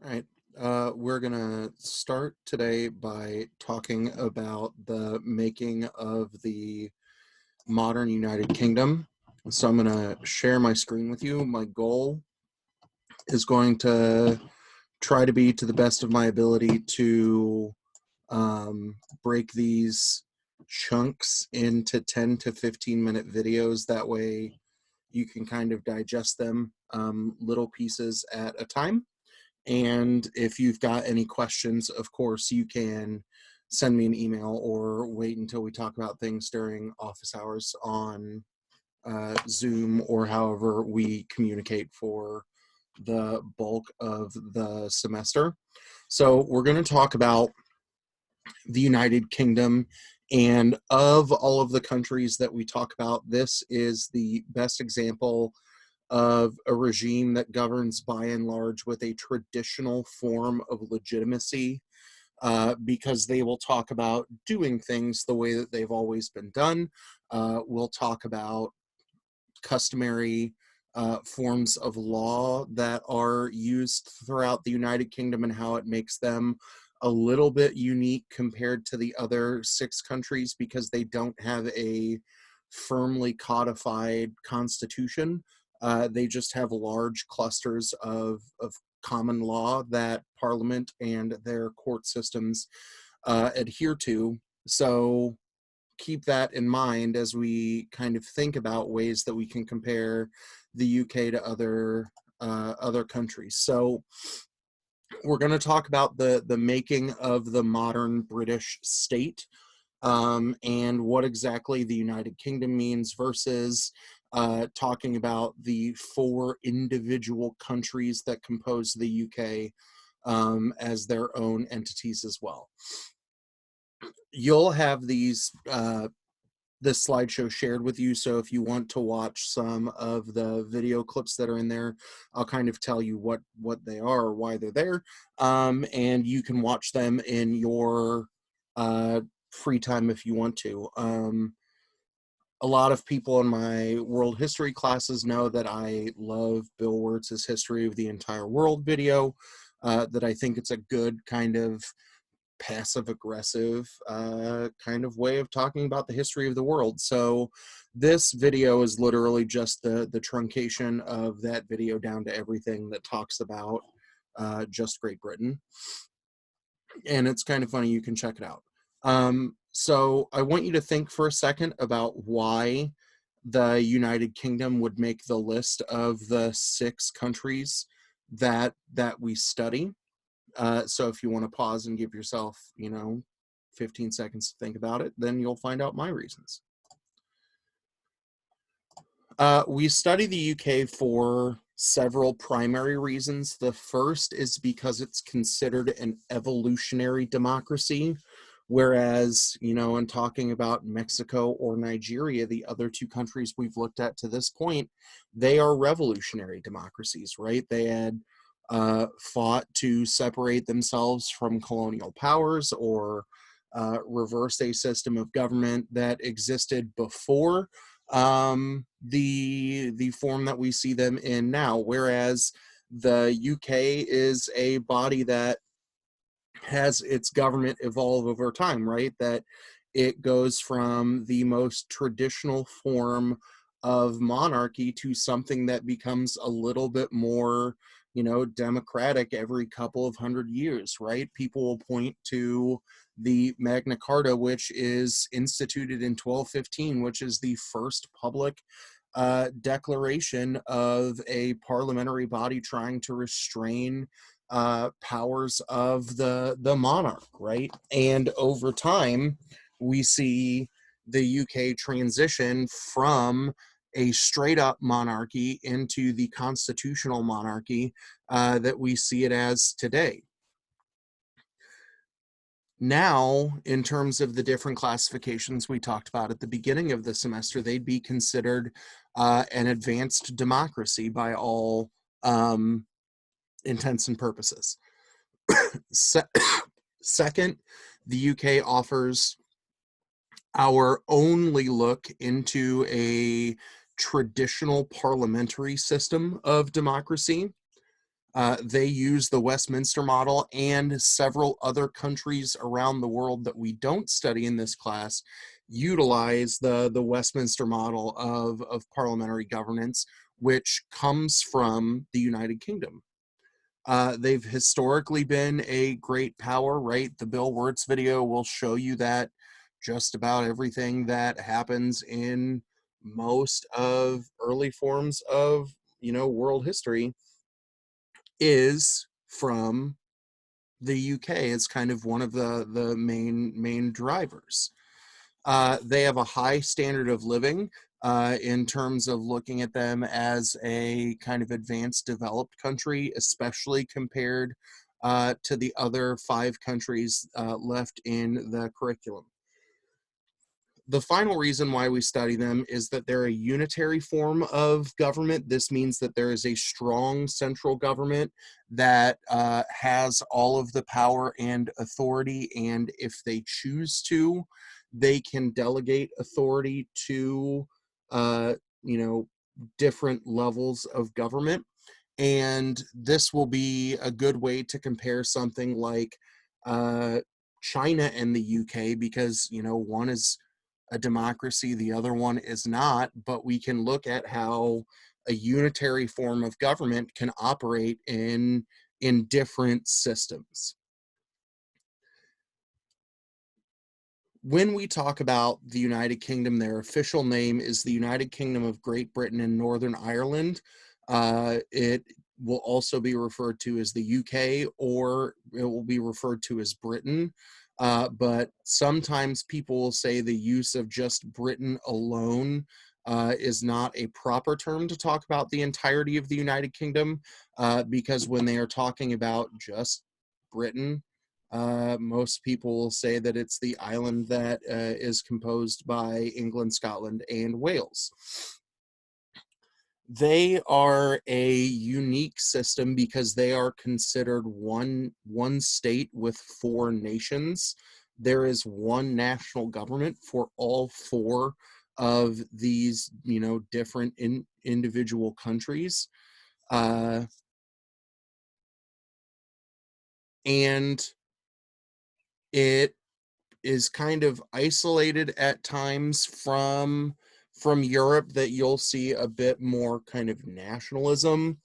All right. We're going to start today by talking about the making of the modern United Kingdom. So I'm going to share my screen with you. My goal is going to try to be, to the best of my ability, to break these chunks into 10 to 15-minute videos. That way you can kind of digest them little pieces at a time. And if you've got any questions, of course, you can send me an email or wait until we talk about things during office hours on Zoom or however we communicate for the bulk of the semester. So we're going to talk about the United Kingdom. And of all of the countries that we talk about, this is the best example of a regime that governs by and large with a traditional form of legitimacy, because they will talk about doing things the way that they've always been done. We'll talk about customary forms of law that are used throughout the United Kingdom and how it makes them a little bit unique compared to the other 6 countries because they don't have a firmly codified constitution. They just have large clusters of common law that Parliament and their court systems adhere to. So keep that in mind as we kind of think about ways that we can compare the UK to other countries. So we're going to talk about the making of the modern British state, and what exactly the United Kingdom means versus talking about the 4 individual countries that compose the UK as their own entities as well. You'll have this slideshow shared with you, so if you want to watch some of the video clips that are in there, I'll kind of tell you what they are or why they're there, and you can watch them in your free time if you want to. A lot of people in my world history classes know that I love Bill Wirtz's History of the Entire World video, that I think it's a good kind of passive-aggressive kind of way of talking about the history of the world. So this video is literally just the truncation of that video down to everything that talks about just Great Britain. And it's kind of funny, you can check it out. So I want you to think for a second about why the United Kingdom would make the list of the 6 countries that we study. So if you want to pause and give yourself, 15 seconds to think about it, then you'll find out my reasons. We study the UK for several primary reasons. The first is because it's considered an evolutionary democracy, whereas, in talking about Mexico or Nigeria, the other 2 countries we've looked at to this point, they are revolutionary democracies, right? They had fought to separate themselves from colonial powers or reverse a system of government that existed before the form that we see them in now, whereas the UK is a body that has its government evolve over time, right? That it goes from the most traditional form of monarchy to something that becomes a little bit more, democratic every couple of 100 years, right? People will point to the Magna Carta, which is instituted in 1215, which is the first public declaration of a parliamentary body trying to restrain powers of the monarch, right? And over time, we see the UK transition from a straight up monarchy into the constitutional monarchy that we see it as today. Now, in terms of the different classifications we talked about at the beginning of the semester, they'd be considered an advanced democracy by all intents and purposes. Second, the UK offers our only look into a traditional parliamentary system of democracy. They use the Westminster model, and several other countries around the world that we don't study in this class utilize the Westminster model of parliamentary governance, which comes from the United Kingdom. They've historically been a great power, right? The Bill Wirtz video will show you that just about everything that happens in most of early forms of, world history is from the UK. It's kind of one of the main drivers. They have a high standard of living in terms of looking at them as a kind of advanced developed country, especially compared to the other 5 countries left in the curriculum. The final reason why we study them is that they're a unitary form of government. This means that there is a strong central government that has all of the power and authority, and if they choose to, they can delegate authority to, uh, you know, different levels of government. And this will be a good way to compare something like China and the UK, because, one is a democracy, the other one is not, but we can look at how a unitary form of government can operate in different systems. When we talk about the United Kingdom, their official name is the United Kingdom of Great Britain and Northern Ireland. It will also be referred to as the UK, or it will be referred to as Britain. But sometimes people will say the use of just Britain alone is not a proper term to talk about the entirety of the United Kingdom, because when they are talking about just Britain, most people will say that it's the island that is composed by England, Scotland, and Wales. They are a unique system because they are considered one state with 4 nations. There is one national government for all 4 of these, different individual countries. And it is kind of isolated at times from Europe, that you'll see a bit more kind of nationalism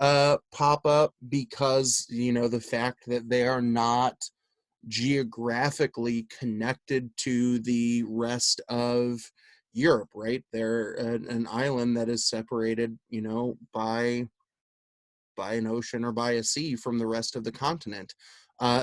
pop up, because the fact that they are not geographically connected to the rest of Europe, right? They're an island that is separated, by an ocean or by a sea from the rest of the continent.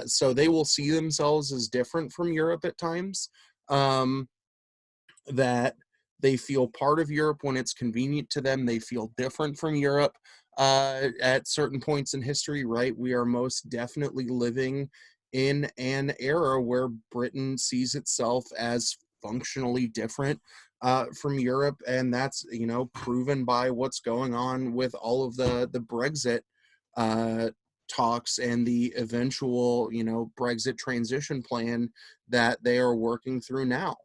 So they will see themselves as different from Europe at times, that they feel part of Europe when it's convenient to them. They feel different from Europe at certain points in history, right? We are most definitely living in an era where Britain sees itself as functionally different from Europe, and that's proven by what's going on with all of the Brexit talks and the eventual Brexit transition plan that they are working through now.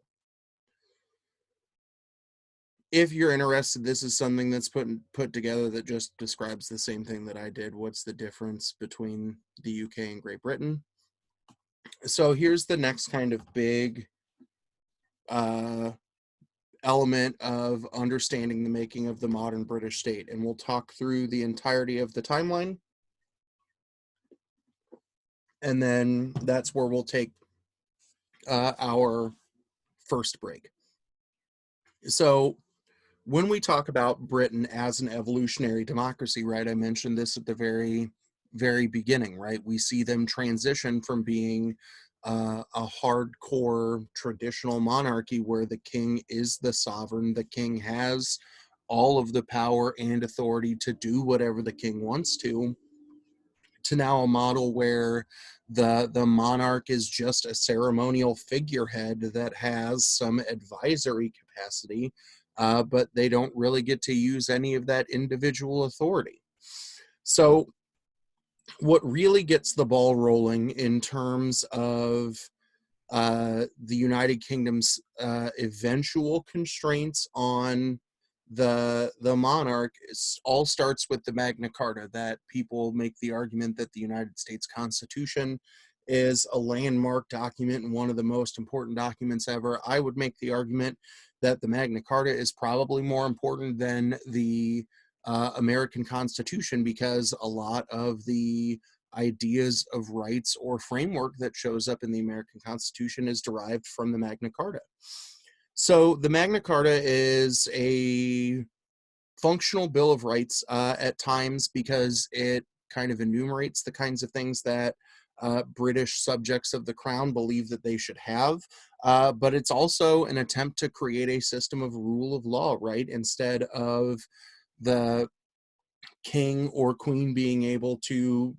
If you're interested, this is something that's put together that just describes the same thing that I did. What's the difference between the UK and Great Britain? So here's the next kind of big element of understanding the making of the modern British state, and we'll talk through the entirety of the timeline, and then that's where we'll take our first break. So when we talk about Britain as an evolutionary democracy, right, I mentioned this at the very beginning, right? We see them transition from being a hardcore traditional monarchy where the king is the sovereign, the king has all of the power and authority to do whatever the king wants to now a model where the monarch is just a ceremonial figurehead that has some advisory capacity, but they don't really get to use any of that individual authority. So what really gets the ball rolling in terms of the United Kingdom's eventual constraints on the monarch all starts with the Magna Carta, that people make the argument that the United States Constitution is a landmark document and one of the most important documents ever. I would make the argument that the Magna Carta is probably more important than the American Constitution, because a lot of the ideas of rights or framework that shows up in the American Constitution is derived from the Magna Carta. So the Magna Carta is a functional Bill of Rights at times, because it kind of enumerates the kinds of things that British subjects of the crown believe that they should have. But it's also an attempt to create a system of rule of law, right? Instead of the king or queen being able to,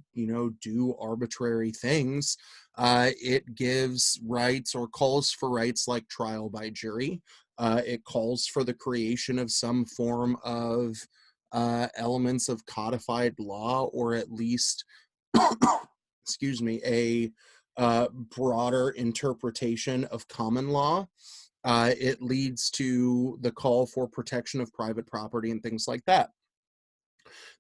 do arbitrary things, it gives rights or calls for rights like trial by jury. It calls for the creation of some form of elements of codified law, or at least, excuse me, a broader interpretation of common law. It leads to the call for protection of private property and things like that.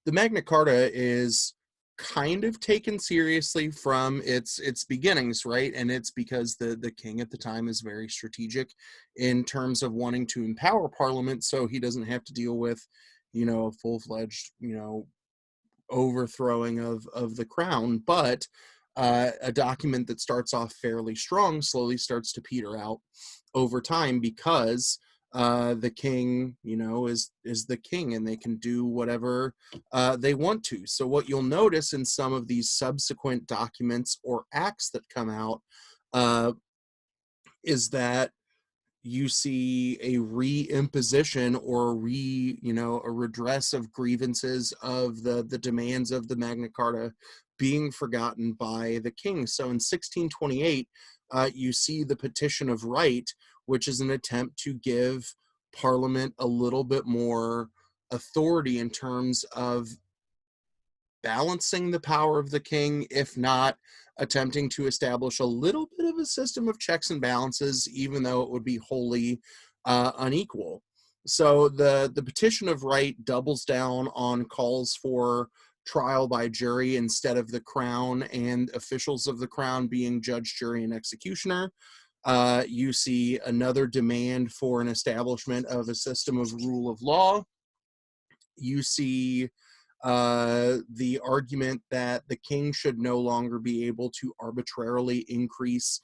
The Magna Carta is kind of taken seriously from its beginnings, right? And it's because the king at the time is very strategic in terms of wanting to empower Parliament, so he doesn't have to deal with, a full-fledged, overthrowing of the crown. But a document that starts off fairly strong slowly starts to peter out over time, because the king, is the king, and they can do whatever they want to. So what you'll notice in some of these subsequent documents or acts that come out is that you see a reimposition or a redress of grievances of the demands of the Magna Carta being forgotten by the king. So in 1628, you see the Petition of Right, which is an attempt to give Parliament a little bit more authority in terms of balancing the power of the king, if not attempting to establish a little bit of a system of checks and balances, even though it would be wholly unequal. So the Petition of Right doubles down on calls for trial by jury instead of the crown and officials of the crown being judge, jury, and executioner. You see another demand for an establishment of a system of rule of law. You see the argument that the king should no longer be able to arbitrarily increase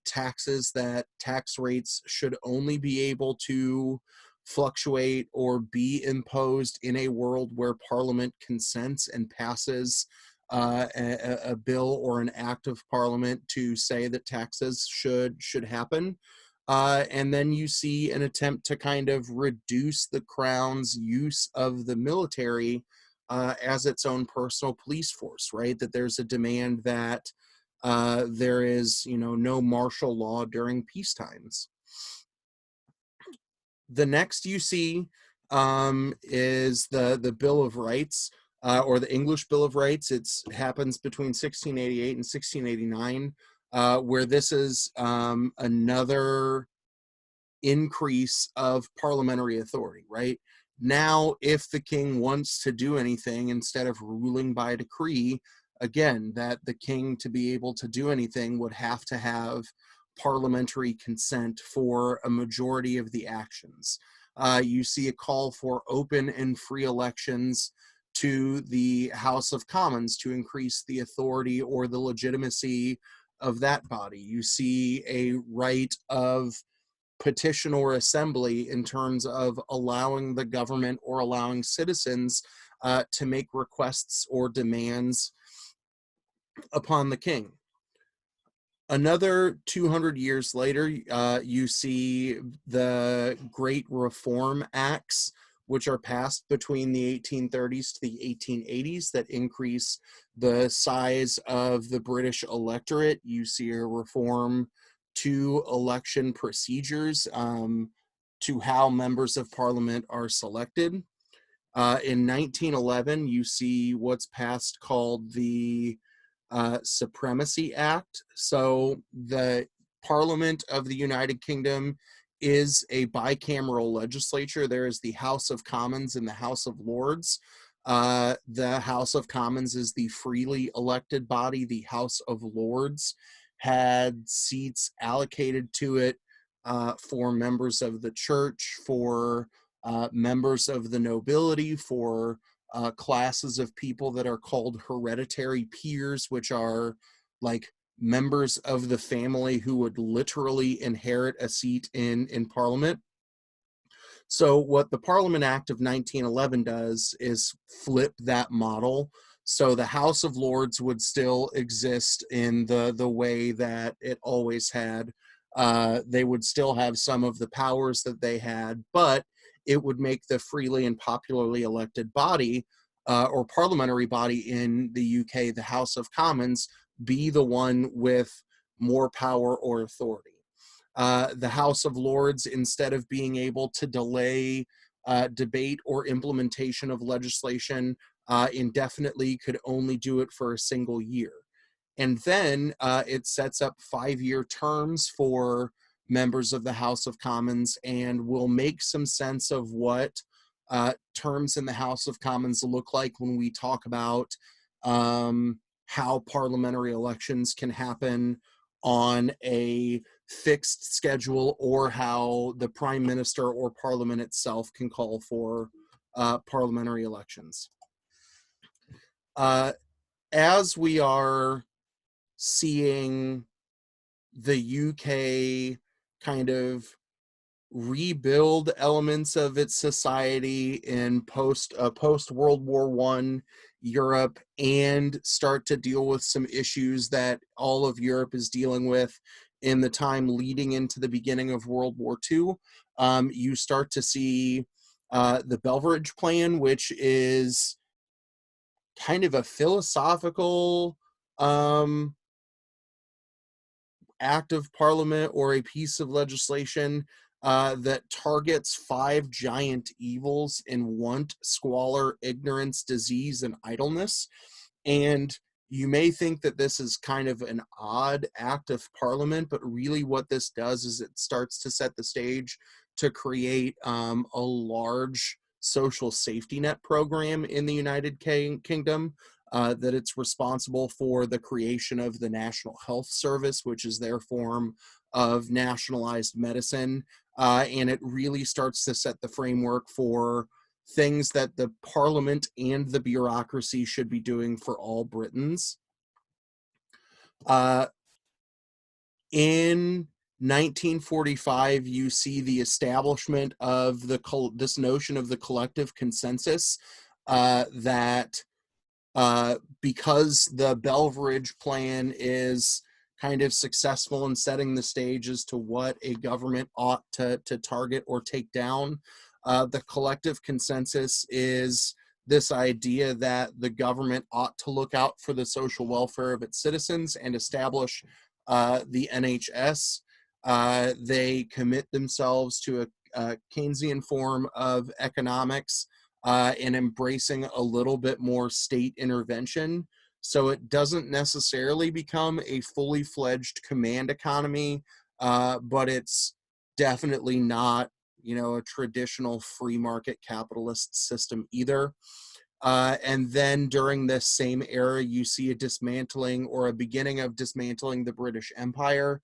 taxes, that tax rates should only be able to fluctuate or be imposed in a world where Parliament consents and passes a bill or an act of Parliament to say that taxes should happen. And then you see an attempt to kind of reduce the crown's use of the military as its own personal police force, right? That there's a demand that there is, no martial law during peace times. The next you see is the Bill of Rights, or the English Bill of Rights. It happens between 1688 and 1689, where this is another increase of parliamentary authority, right? Now, if the king wants to do anything, instead of ruling by decree, again, that the king, to be able to do anything, would have to have parliamentary consent for a majority of the actions. You see a call for open and free elections to the House of Commons to increase the authority or the legitimacy of that body. You see a right of petition or assembly in terms of allowing the government or allowing citizens to make requests or demands upon the king. Another 200 years later, you see the Great Reform Acts, which are passed between the 1830s to the 1880s, that increase the size of the British electorate. You see a reform to election procedures, to how members of parliament are selected. In 1911, you see what's passed called the Supremacy Act. So the Parliament of the United Kingdom is a bicameral legislature. There is the House of Commons and the House of Lords. The House of Commons is the freely elected body. The House of Lords had seats allocated to it for members of the church, for members of the nobility, for classes of people that are called hereditary peers, which are like members of the family who would literally inherit a seat in Parliament. So what the Parliament Act of 1911 does is flip that model. So the House of Lords would still exist in the way that it always had. They would still have some of the powers that they had, but it would make the freely and popularly elected body or parliamentary body in the UK, the House of Commons, be the one with more power or authority. The House of Lords, instead of being able to delay debate or implementation of legislation indefinitely, could only do it for a single year. And then it sets up 5-year terms for members of the House of Commons and will make some sense of what terms in the House of Commons look like when we talk about how parliamentary elections can happen on a fixed schedule, or how the Prime Minister or Parliament itself can call for parliamentary elections. As we are seeing the UK kind of rebuild elements of its society in post World War I Europe, and start to deal with some issues that all of Europe is dealing with in the time leading into the beginning of World War II. You start to see the Beveridge Plan, which is kind of a philosophical act of parliament or a piece of legislation that targets 5 giant evils in want, squalor, ignorance, disease, and idleness. And you may think that this is kind of an odd act of parliament, but really what this does is it starts to set the stage to create a large social safety net program in the United Kingdom. That it's responsible for the creation of the National Health Service, which is their form of nationalized medicine. And it really starts to set the framework for things that the Parliament and the bureaucracy should be doing for all Britons. In 1945, you see the establishment of this notion of the collective consensus that because the Beveridge Plan is kind of successful in setting the stage as to what a government ought to target or take down. The collective consensus is this idea that the government ought to look out for the social welfare of its citizens and establish the NHS. They commit themselves to a Keynesian form of economics and embracing a little bit more state intervention. So it doesn't necessarily become a fully fledged command economy, but it's definitely not, a traditional free market capitalist system either. And then during this same era, you see a dismantling or a beginning of dismantling the British Empire.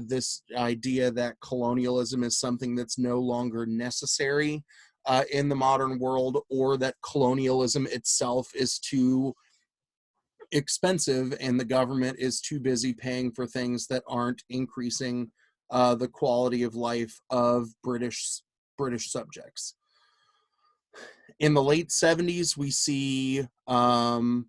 This idea that colonialism is something that's no longer necessary in the modern world, or that colonialism itself is too expensive and the government is too busy paying for things that aren't increasing the quality of life of British subjects. In the late 70s, we see an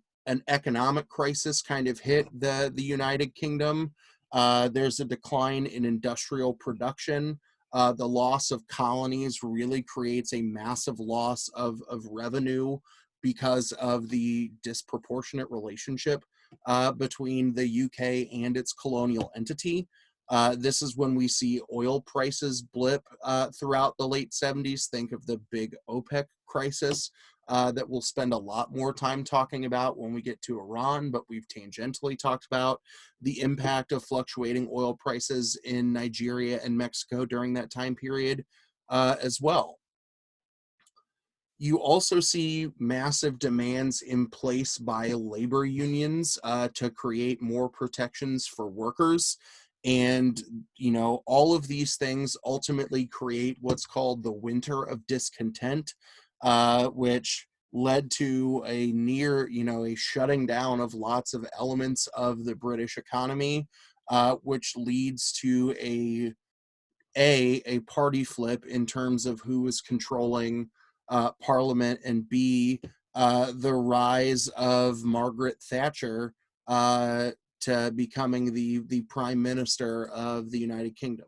economic crisis kind of hit the United Kingdom. There's a decline in industrial production. The loss of colonies really creates a massive loss of revenue because of the disproportionate relationship between the UK and its colonial entity. This is when we see oil prices blip throughout the late 70s. Think of the big OPEC crisis that we'll spend a lot more time talking about when we get to Iran, but we've tangentially talked about the impact of fluctuating oil prices in Nigeria and Mexico during that time period as well. You also see massive demands in place by labor unions to create more protections for workers. And, all of these things ultimately create what's called the winter of discontent, which led to a a shutting down of lots of elements of the British economy, which leads to a party flip in terms of who is controlling Parliament, and B, the rise of Margaret Thatcher to becoming the Prime Minister of the United Kingdom.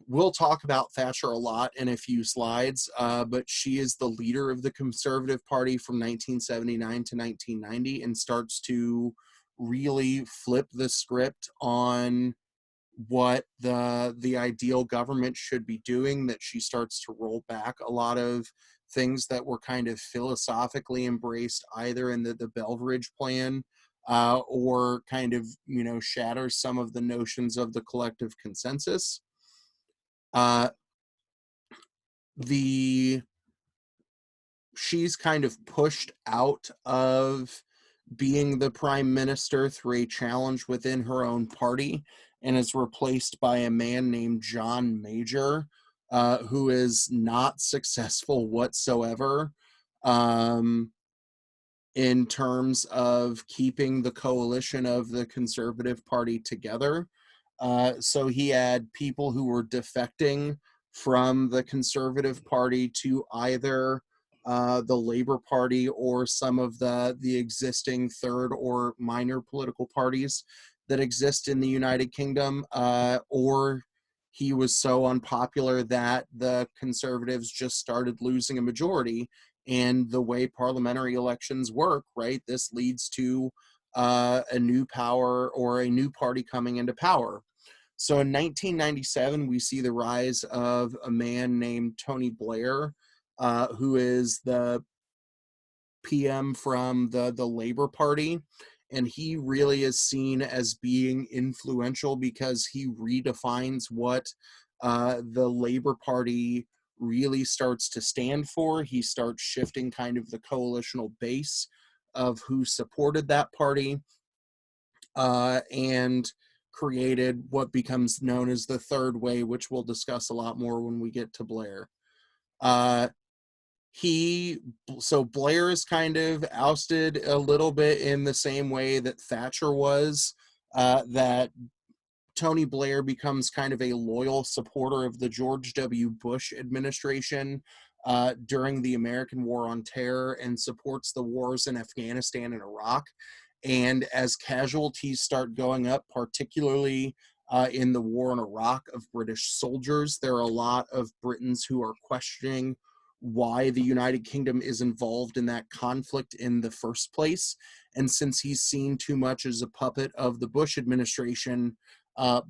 We'll talk about Thatcher a lot in a few slides, but she is the leader of the Conservative Party from 1979 to 1990 and starts to really flip the script on what the ideal government should be doing, that she starts to roll back a lot of things that were kind of philosophically embraced either in the Beveridge plan or kind of, shatters some of the notions of the collective consensus. She's kind of pushed out of being the prime minister through a challenge within her own party and is replaced by a man named John Major, who is not successful whatsoever in terms of keeping the coalition of the Conservative Party together. So he had people who were defecting from the Conservative Party to either the Labour Party or some of the existing third or minor political parties that exist in the United Kingdom, or he was so unpopular that the Conservatives just started losing a majority. And the way parliamentary elections work, right, this leads to a new power or a new party coming into power. So in 1997, we see the rise of a man named Tony Blair, who is the PM from the Labour Party. And he really is seen as being influential because he redefines what the Labour Party really starts to stand for. He starts shifting kind of the coalitional base of who supported that party, and created what becomes known as the Third Way, which we'll discuss a lot more when we get to Blair. So Blair is kind of ousted a little bit in the same way that Thatcher was, that Tony Blair becomes kind of a loyal supporter of the George W. Bush administration during the American War on Terror and supports the wars in Afghanistan and Iraq. And as casualties start going up, particularly in the war in Iraq of British soldiers, there are a lot of Britons who are questioning why the United Kingdom is involved in that conflict in the first place. And since he's seen too much as a puppet of the Bush administration,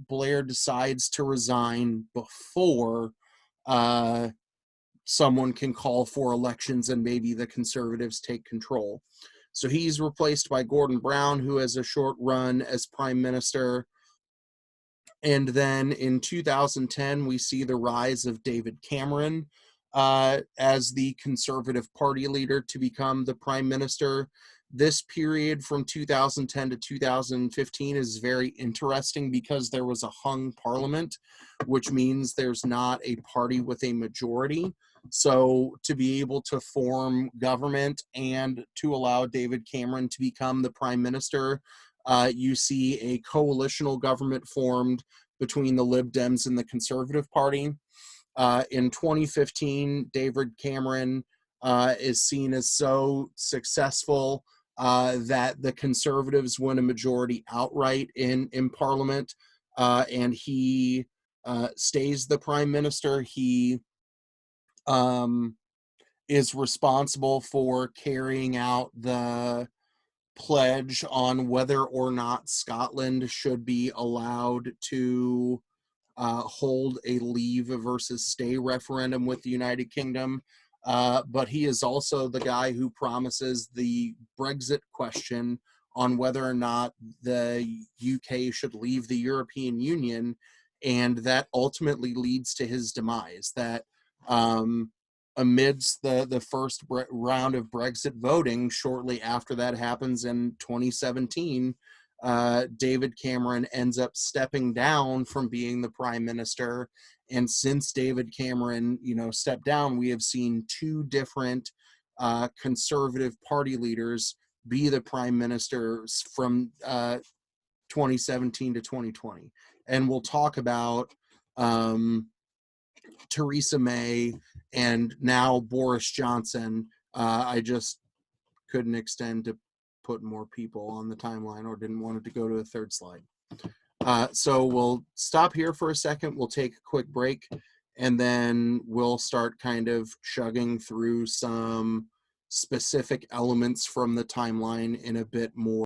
Blair decides to resign before someone can call for elections and maybe the Conservatives take control. So he's replaced by Gordon Brown, who has a short run as prime minister. And then in 2010, we see the rise of David Cameron as the Conservative Party leader to become the prime minister. This period from 2010 to 2015 is very interesting because there was a hung parliament, which means there's not a party with a majority. So to be able to form government and to allow David Cameron to become the prime minister, you see a coalitional government formed between the Lib Dems and the Conservative Party. In 2015, David Cameron is seen as so successful that the Conservatives win a majority outright in Parliament, and he stays the prime minister. He is responsible for carrying out the pledge on whether or not Scotland should be allowed to hold a leave versus stay referendum with the United Kingdom. but he is also the guy who promises the Brexit question on whether or not the UK should leave the European Union, and that ultimately leads to his demise. That amidst the first round of Brexit voting, shortly after that happens in 2017, David Cameron ends up stepping down from being the prime minister. And since David Cameron, stepped down, we have seen two different Conservative Party leaders be the prime ministers from 2017 to 2020. And we'll talk about Theresa May and now Boris Johnson. I just couldn't extend to put more people on the timeline, or didn't want it to go to a third slide. So we'll stop here for a second. We'll take a quick break, and then we'll start kind of chugging through some specific elements from the timeline in a bit more